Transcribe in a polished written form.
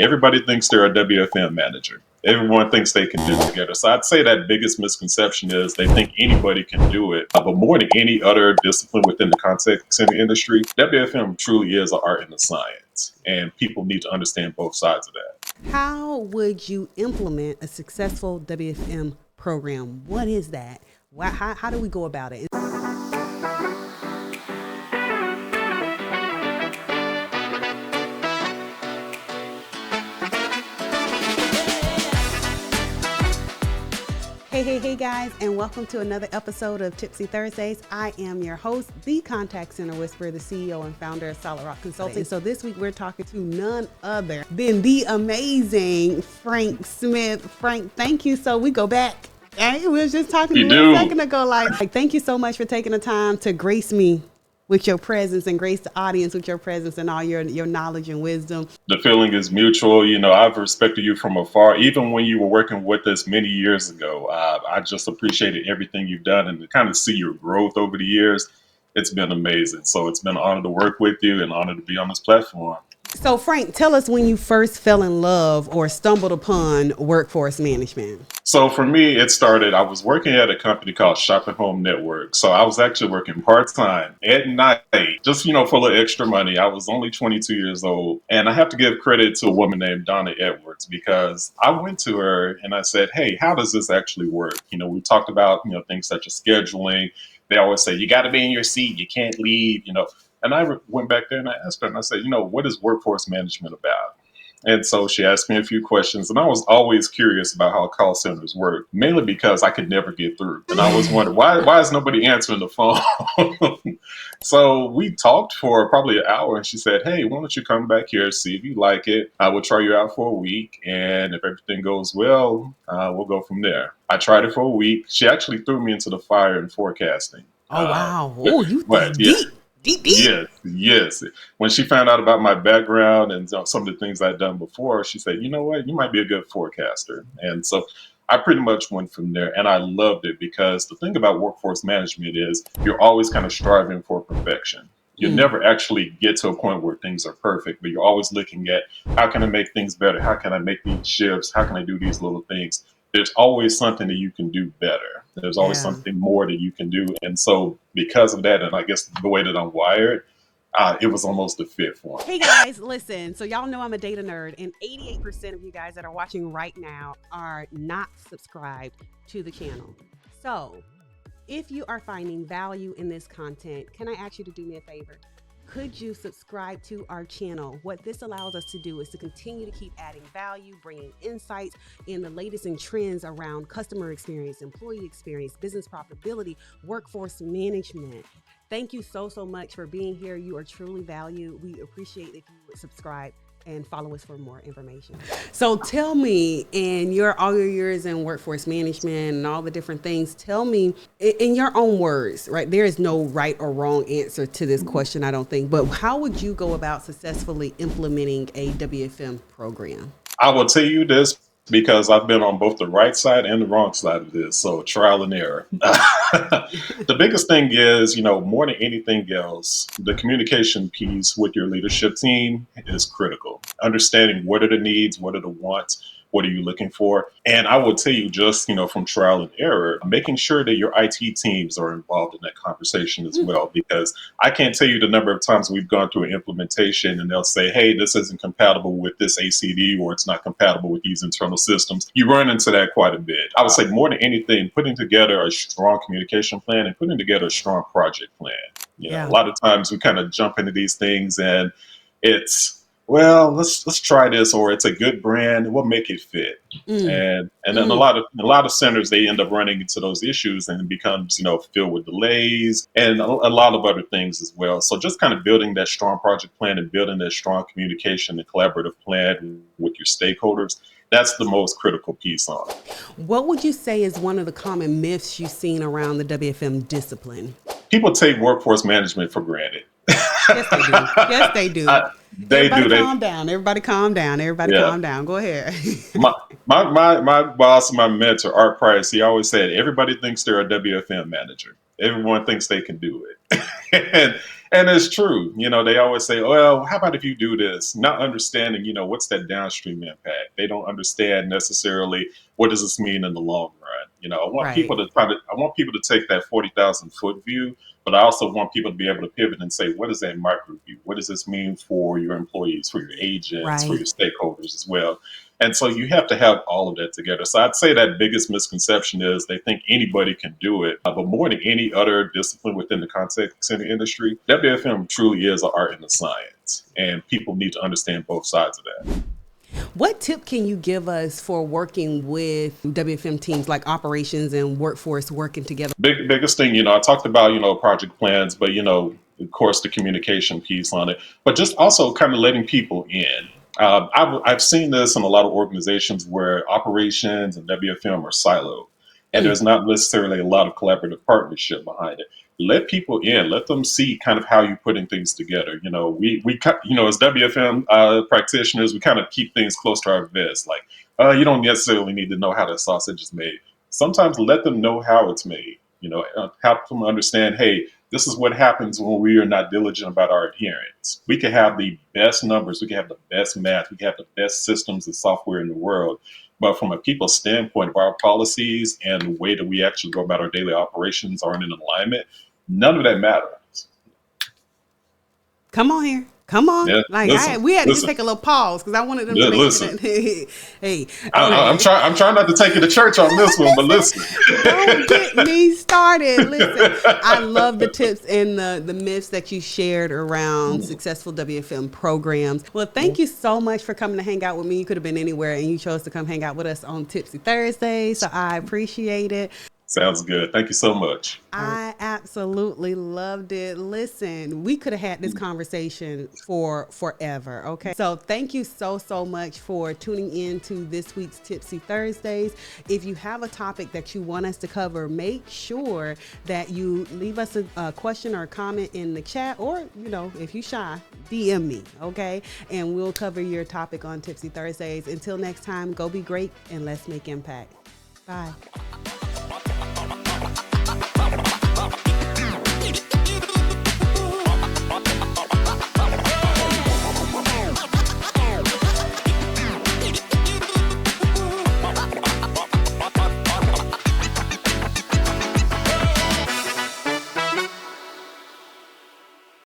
Everybody thinks they're a WFM manager. Everyone thinks they can do it together. So I'd say that biggest misconception is they think anybody can do it. But more than any other discipline within the contact center industry, WFM truly is an art and a science. And people need to understand both sides of that. How would you implement a successful WFM program? What is that? How do we go about it? Hey guys, and welcome to another episode of Tipsy Thursdays. I am your host, the Contact Center Whisperer, the CEO and founder of Solid Rock Consulting. So this week we're talking to none other than the amazing Frank Smith. Frank, thank you. So we go back. We were just talking a little second ago, like thank you so much for taking the time to grace me with your presence and grace the audience with your presence and all your knowledge and wisdom. The feeling is mutual. You know, I've respected you from afar, even when you were working with us many years ago. I just appreciated everything you've done, and to kind of see your growth over the years, it's been amazing. So it's been an honor to work with you and an honor to be on this platform. So Frank, tell us when you first fell in love or stumbled upon workforce management. So for me, it started, I was working at a company called Shop at Home Network. So I was actually working part-time at night, just, for a little extra money. I was only 22 years old. And I have to give credit to a woman named Donna Edwards, because I went to her and I said, hey, how does this actually work? We talked about, things such as scheduling. They always say, you got to be in your seat. You can't leave, And I went back there and I asked her and I said, what is workforce management about? And so she asked me a few questions, and I was always curious about how call centers work, mainly because I could never get through. And I always wondered, why is nobody answering the phone? So we talked for probably an hour, and she said, hey, why don't you come back here, see if you like it. I will try you out for a week, and if everything goes well, we'll go from there. I tried it for a week. She actually threw me into the fire in forecasting. Oh, wow. You think deep. Yes. When she found out about my background and some of the things I'd done before, she said, you know what, you might be a good forecaster. And so I pretty much went from there, and I loved it, because the thing about workforce management is you're always kind of striving for perfection. You never actually get to a point where things are perfect, but you're always looking at how can I make things better? How can I make these shifts? How can I do these little things? There's always something that you can do better. There's always something more that you can do. And so because of that, and I guess the way that I'm wired, it was almost a fit for me. Hey guys, listen. So y'all know I'm a data nerd, and 88% of you guys that are watching right now are not subscribed to the channel. So if you are finding value in this content, can I ask you to do me a favor? Could you subscribe to our channel? What this allows us to do is to continue to keep adding value, bringing insights in the latest in trends around customer experience, employee experience, business profitability, workforce management. Thank you so much for being here. You are truly valued. We appreciate if you would subscribe and follow us for more information. So tell me, in all your years in workforce management and all the different things, tell me in your own words, right? There is no right or wrong answer to this question, I don't think, but how would you go about successfully implementing a WFM program? I will tell you this, because I've been on both the right side and the wrong side of this. So trial and error. The biggest thing is, more than anything else, the communication piece with your leadership team is critical. Understanding what are the needs, what are the wants, what are you looking for? And I will tell you just, from trial and error, making sure that your IT teams are involved in that conversation as well, because I can't tell you the number of times we've gone through an implementation and they'll say, hey, this isn't compatible with this ACD, or it's not compatible with these internal systems. You run into that quite a bit. I would say more than anything, putting together a strong communication plan and putting together a strong project plan. A lot of times we kind of jump into these things and it's, well, let's try this, or it's a good brand, we'll make it fit. And then a lot of centers, they end up running into those issues, and it becomes, filled with delays and a lot of other things as well. So just kind of building that strong project plan and building that strong communication and collaborative plan with your stakeholders, that's the most critical piece on it. What would you say is one of the common myths you've seen around the WFM discipline? People take workforce management for granted. Yes, they do. Yes, they do. Calm down. Everybody calm down. Calm down. Go ahead. My boss, my mentor, Art Price, he always said, everybody thinks they're a WFM manager. Everyone thinks they can do it. And it's true. They always say, well, how about if you do this? Not understanding, what's that downstream impact? They don't understand necessarily what does this mean in the long run. I want Right. people to I want people to take that 40,000 foot view, but I also want people to be able to pivot and say, what is that micro view? What does this mean for your employees, for your agents, for Right. your stakeholders as well? And so you have to have all of that together. So I'd say that biggest misconception is they think anybody can do it. But more than any other discipline within the contact center industry, WFM truly is an art and a science. And people need to understand both sides of that. What tip can you give us for working with WFM teams like operations and workforce working together? Biggest thing, I talked about, project plans, but, of course, the communication piece on it, but just also kind of letting people in. I've seen this in a lot of organizations where operations and WFM are siloed, and Mm. there's not necessarily a lot of collaborative partnership behind it. Let people in, let them see kind of how you're putting things together. As WFM practitioners, we kind of keep things close to our vest. Like, you don't necessarily need to know how the sausage is made. Sometimes let them know how it's made. Help them understand, hey, this is what happens when we are not diligent about our adherence. We can have the best numbers, we can have the best math, we can have the best systems and software in the world. But from a people standpoint, of our policies and the way that we actually go about our daily operations aren't in alignment, none of that matters. Come on here. Come on. Yeah, Like listen, we had to just listen, take a little pause because I wanted them to yeah, make sure listen. that hey, I'm okay. trying. I'm trying not to take you to church on this one, but listen. Don't get me started. Listen, I love the tips and the myths that you shared around successful WFM programs. Well, thank you so much for coming to hang out with me. You could have been anywhere and you chose to come hang out with us on Tipsy Thursday. So I appreciate it. Sounds good. Thank you so much. I absolutely loved it. Listen, we could have had this conversation for forever. Okay. So thank you so much for tuning in to this week's Tipsy Thursdays. If you have a topic that you want us to cover, make sure that you leave us a question or a comment in the chat, or, if you shy, DM me. Okay. And we'll cover your topic on Tipsy Thursdays. Until next time, go be great and let's make impact. Bye.